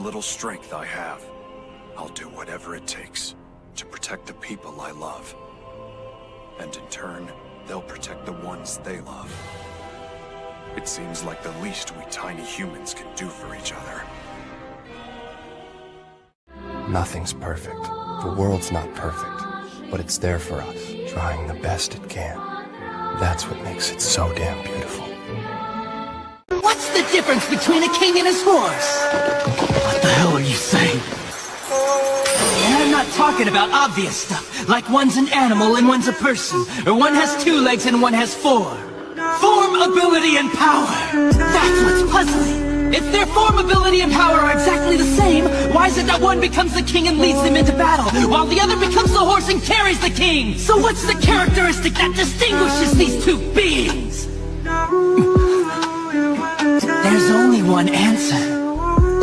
little strength I have, I'll do whatever it takes to protect the people I love. And in turn, they'll protect the ones they love. It seems like the least we tiny humans can do for each other. Nothing's perfect. The world's not perfect, but it's there for us, trying the best it can. That's what makes it so damn beautiful. What's the difference between a king and his horse? What the hell are you saying? And I'm not talking about obvious stuff, like one's an animal and one's a person, or one has 2 legs and one has 4. Form, ability, and power. That's what's puzzling. If their form, ability, and power are exactly the same, why is it that one becomes the king and leads them into battle, while the other becomes the horse and carries the king? So what's the characteristic that distinguishes these 2 beings? There's only one answer.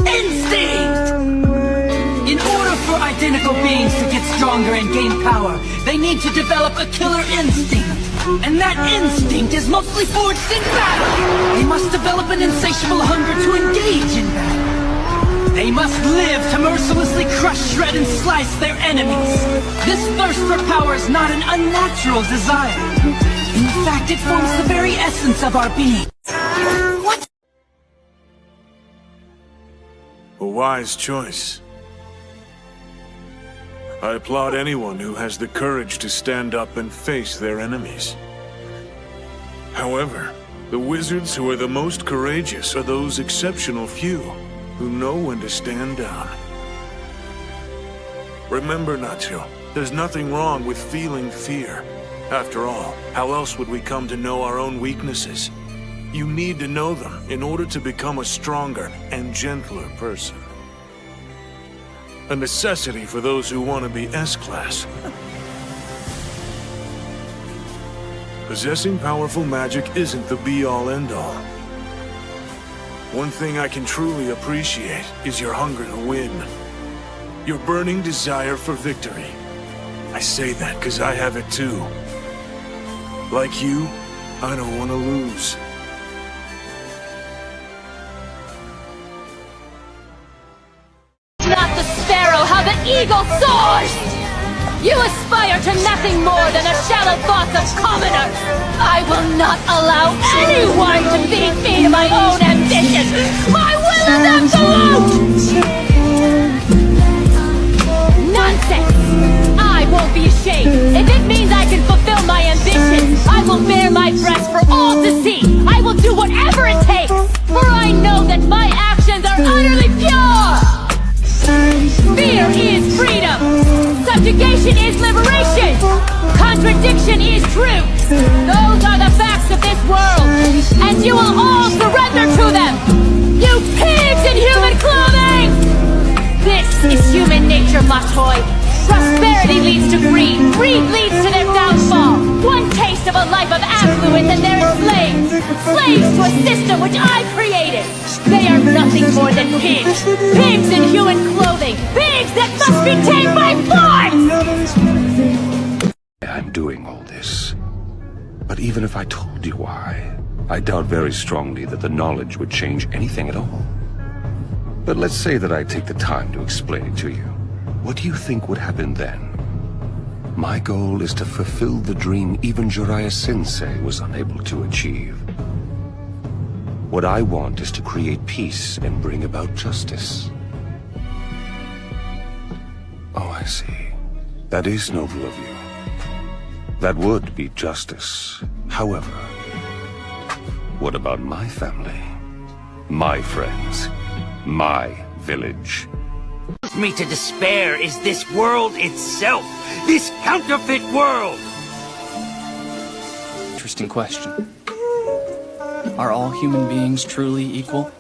Instinct! In order for identical beings to get stronger and gain power, they need to develop a killer instinct. And that instinct is mostly forged in battle. They must develop an insatiable hunger to engage in battle. They must live to mercilessly crush, shred, and slice their enemies. This thirst for power is not an unnatural desire. In fact, it forms the very essence of our being. What? A wise choice. I applaud anyone who has the courage to stand up and face their enemies. However, the wizards who are the most courageous are those exceptional few who know when to stand down. Remember, Natsu, there's nothing wrong with feeling fear. After all, how else would we come to know our own weaknesses? You need to know them in order to become a stronger and gentler person. A necessity for those who want to be S-class. Possessing powerful magic isn't the be-all end-all. One thing I can truly appreciate is your hunger to win. Your burning desire for victory. I say that because I have it too. Like you, I don't want to lose. Not the sparrow, how the eagle soars! You aspire to nothing more than the shallow thoughts of commoners! I will not allow anyone to beat me to my own ambition! My will is absolute! Nonsense! I won't be ashamed! If it means I can fulfill my ambition, I will bare my breast for all to see! I will do whatever it takes! For I know that my actions are utterly pure! Fear is freedom! Subjugation is liberation! Contradiction is truth! Those are the facts of this world! And you will all surrender to them! You pigs in human clothing! This is human nature, my toy! Prosperity leads to greed! Greed leads to their downfall! One taste of a life of affluence and they're enslaved! Slaves to a system which I created! They are nothing more than pigs! Pigs in human clothing! Pigs that must be tamed by force! I'm doing all this. But even if I told you why, I doubt very strongly that the knowledge would change anything at all. But let's say that I take the time to explain it to you. What do you think would happen then? My goal is to fulfill the dream even Jiraiya Sensei was unable to achieve. What I want is to create peace and bring about justice. Oh, I see. That is noble of you. That would be justice. However, what about my family? My friends? My village? Me to despair is this world itself! This counterfeit world! Interesting question. Are all human beings truly equal?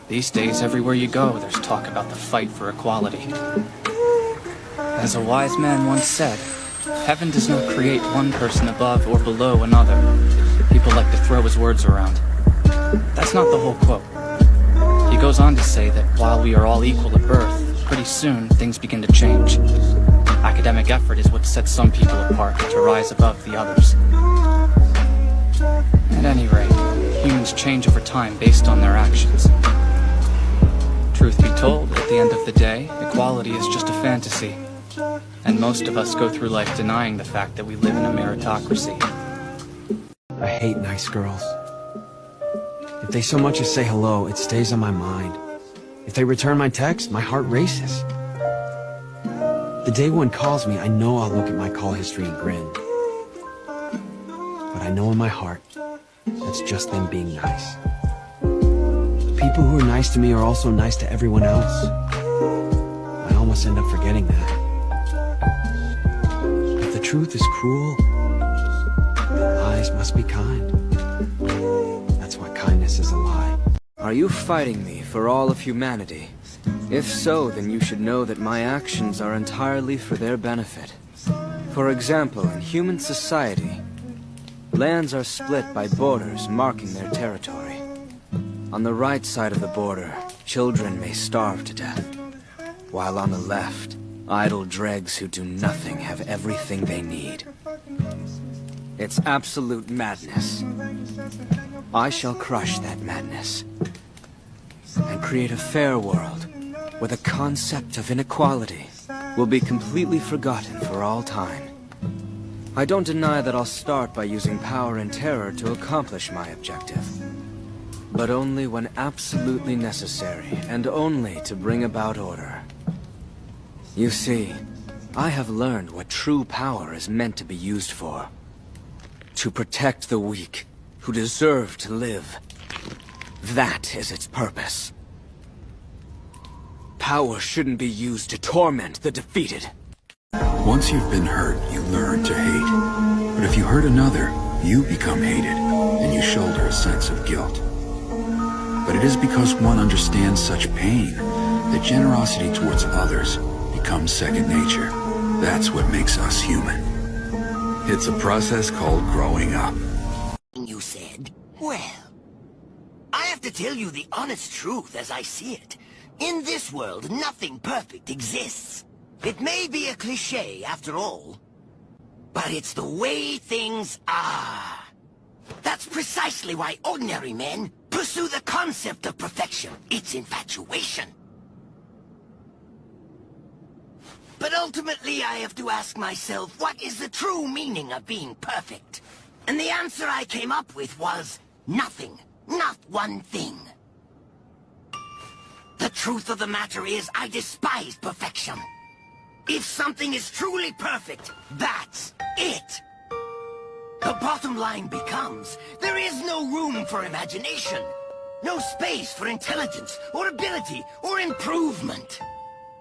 These days, everywhere you go, there's talk about the fight for equality. As a wise man once said, heaven does not create one person above or below another. People like to throw his words around. That's not the whole quote. He goes on to say that while we are all equal at birth, pretty soon things begin to change. Academic effort is what sets some people apart to rise above the others. At any rate, humans change over time based on their actions. Truth be told, at the end of the day, equality is just a fantasy. And most of us go through life denying the fact that we live in a meritocracy. I hate nice girls. If they so much as say hello, it stays on my mind. If they return my text, my heart races. The day one calls me, I know I'll look at my call history and grin. But I know in my heart, that's just them being nice. The people who are nice to me are also nice to everyone else. I almost end up forgetting that. If the truth is cruel, then lies must be kind. That's why kindness is a lie. Are you fighting me for all of humanity? If so, then you should know that my actions are entirely for their benefit. For example, in human society, lands are split by borders marking their territory. On the right side of the border, children may starve to death, while on the left, idle dregs who do nothing have everything they need. It's absolute madness. I shall crush that madness and create a fair world where the concept of inequality will be completely forgotten for all time. I don't deny that I'll start by using power and terror to accomplish my objective, but only when absolutely necessary, and only to bring about order. You see, I have learned what true power is meant to be used for. To protect the weak, who deserve to live. That is its purpose. Power shouldn't be used to torment the defeated. Once you've been hurt, you learn to hate. But if you hurt another, you become hated, and you shoulder a sense of guilt. But it is because one understands such pain that generosity towards others becomes second nature. That's what makes us human. It's a process called growing up. You said, well, I have to tell you the honest truth as I see it. In this world, nothing perfect exists. It may be a cliché after all, but it's the way things are. That's precisely why ordinary men pursue the concept of perfection. It's infatuation. But ultimately, I have to ask myself, what is the true meaning of being perfect? And the answer I came up with was nothing. Not one thing. The truth of the matter is, I despise perfection. If something is truly perfect, that's it. The bottom line becomes, there is no room for imagination. No space for intelligence, or ability, or improvement.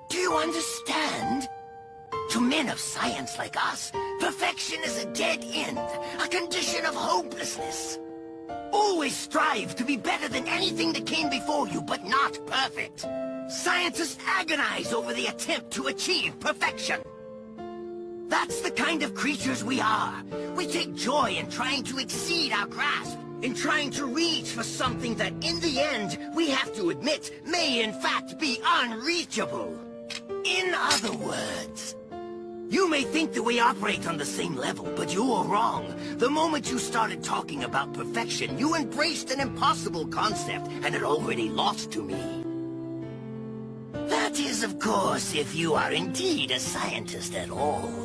Do you understand? To men of science like us, perfection is a dead end, a condition of hopelessness. Always strive to be better than anything that came before you, but not perfect. Scientists agonize over the attempt to achieve perfection. That's the kind of creatures we are. We take joy in trying to exceed our grasp, in trying to reach for something that, in the end, we have to admit, may in fact be unreachable. In other words, you may think that we operate on the same level, but you're wrong. The moment you started talking about perfection, you embraced an impossible concept, and it already lost to me. That is, of course, if you are indeed a scientist at all.